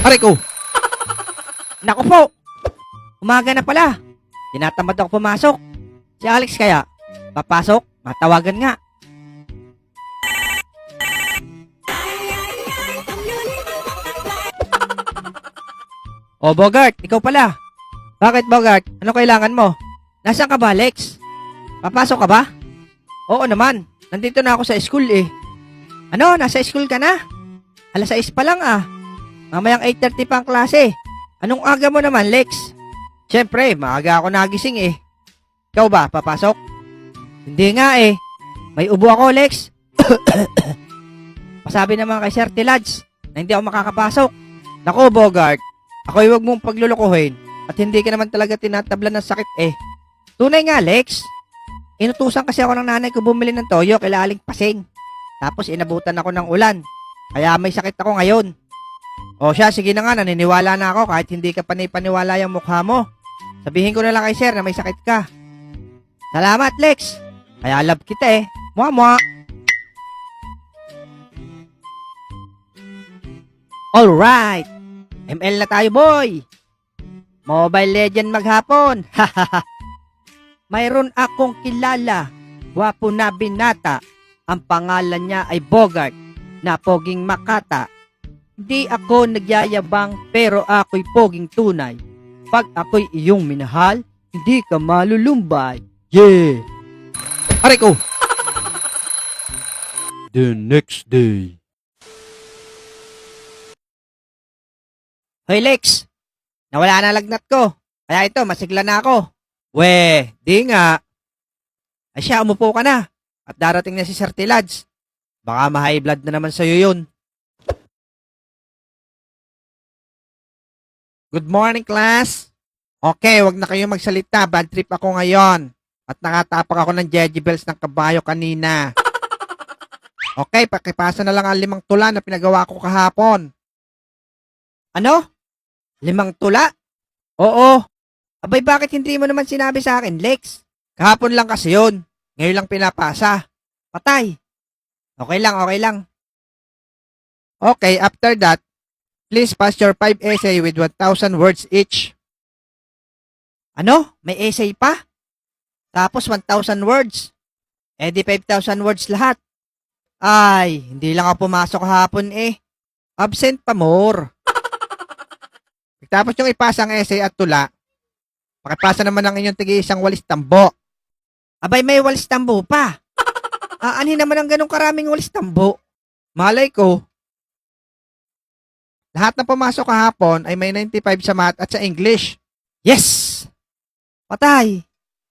Aray ko! Naku po! Umaga na pala. Tinatamad ako pumasok. Si Alex kaya, papasok, matawagan nga. O Bogart, ikaw pala. Bakit Bogart? Ano kailangan mo? Nasaan ka ba, Alex? Papasok ka ba? Oo naman. Nandito na ako sa school eh. Ano? Nasa school ka na? Alas 6 pa lang ah. Mamayang 8:30 pa ang klase. Anong aga mo naman, Lex? Siyempre, maaga ako nagising eh. Ikaw ba, papasok? Hindi nga eh. May ubo ako, Lex. Pasabi naman kay Sir Tilads na hindi ako makakapasok. Nako, Bogart. Ako'y wag mong paglulukuhin at hindi ka naman talaga tinatablan ng sakit eh. Tunay nga, Lex. Inutusan kasi ako ng nanay ko bumili ng toyo kila Aling Pasing. Tapos inabutan ako ng ulan. Kaya may sakit ako ngayon. O siya, sige na nga, naniniwala na ako kahit hindi ka panipaniwala yung mukha mo. Sabihin ko na lang kay sir na may sakit ka. Salamat, Lex. Kaya love kita eh. Mua. Alright. ML na tayo, boy. Mobile Legend maghapon. Mayroon akong kilala. Gwapo na binata. Ang pangalan niya ay Bogart na poging makata. Di ako nagyayabang pero ako'y poging tunay. Pag ako'y iyong minahal, hindi ka malulumbay. Yeah! Aray ko! The next day. Hoy Lex! Nawala na lagnat ko. Kaya ito, masigla na ako. Weh, di nga. Ay siya, umupo ka na. At darating na si Sir Tilads. Baka ma-high blood na naman sa'yo yun. Good morning, class. Okay, wag na kayong magsalita. Bad trip ako ngayon. At nakatapak ako ng jejibels ng kabayo kanina. Okay, pakipasa na lang ang 5 tula na pinagawa ko kahapon. Ano? 5 tula? Oo. Abay, bakit hindi mo naman sinabi sa akin, Lex? Kahapon lang kasi yun. Ngayon lang pinapasa. Patay. Okay lang. Okay, after that, please pass your 5 essay with 1,000 words each. Ano? May essay pa? Tapos 1,000 words? Eh di 5,000 words lahat. Ay, hindi lang ako pumasok kahapon eh. Absent pa more. Tapos yung ipasa ang essay at tula, pakipasa naman ang inyong tigi-isang walis tambo. Abay, may walis tambo pa. Aanhin naman ang ganong karaming walis tambo. Malay ko. Lahat na pumasok kahapon ay may 95 sa math at sa English. Yes! Patay.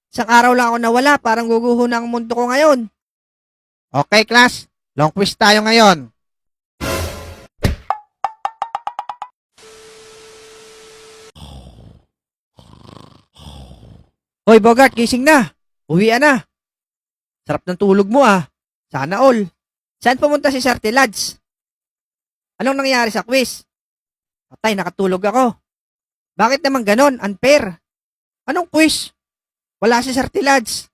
Isang araw lang ako nawala, parang guguho na ang mundo ko ngayon. Okay, class. Long quiz tayo ngayon. Hoy, Bogart, gising na. Uwian na. Sarap ng tulog mo ah. Sana all. Saan pumunta si Sir Tilads? Anong nangyari sa quiz? Patay, nakatulog ako. Bakit naman ganon? Unfair. Anong quiz? Wala si Sir Tilads.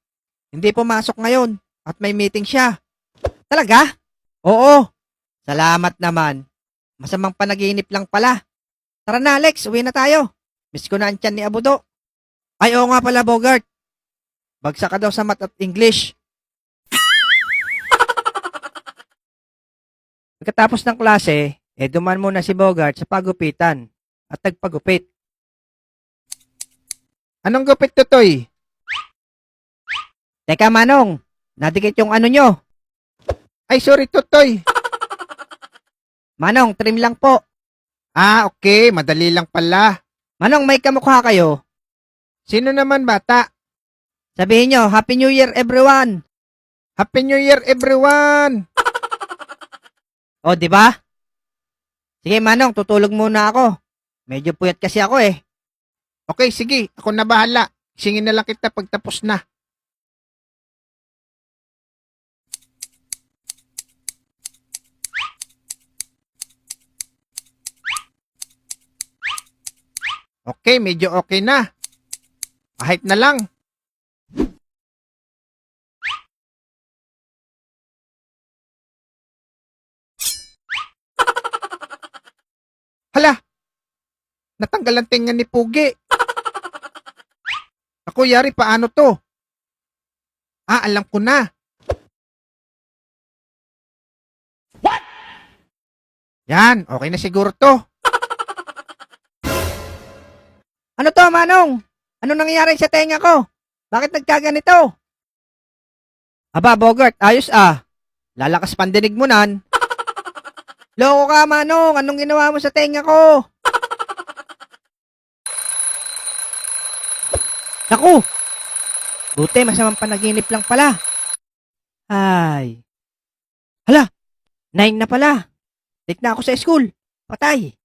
Hindi pumasok ngayon at may meeting siya. Talaga? Oo. Salamat naman. Masamang panaginip lang pala. Tara na, Alex. Uwi na tayo. Miss ko na ang tiyan ni Abudo. Ay, oo nga pala, Bogart. Bagsak ka daw sa math at English. Pagkatapos ng klase, duman muna si Bogart sa pagupitan at nagpagupit. Anong gupit to, Toy? Teka, Manong. Nadikit yung ano nyo. Ay, sorry, Totoy. Manong, trim lang po. Ah, okay. Madali lang pala. Manong, may kamukha kayo. Sino naman, bata? Sabihin nyo, Happy New Year, everyone. Happy New Year, everyone. O, di ba? Sige, Manong, tutulog muna ako. Medyo puyat kasi ako eh. Okay, sige. Ako na bahala. Singin na lang kita pagtapos na. Okay, medyo okay na. Kahit na lang. Hala, Natanggal ang tenga ni Pugi. Ako, yari, paano to? Alam ko na. What? Yan, okay na siguro to. Ano to, Manong? Ano nangyari sa tenga ko? Bakit nagkaganito? Aba, Bogart, ayos ah. Lalakas pandinig mo nan. Loko ka, Manong. Anong ginawa mo sa tenga ko? Naku! Buti, masamang panaginip lang pala. Ay. Hala, 9 na pala. Late na ako sa school. Patay.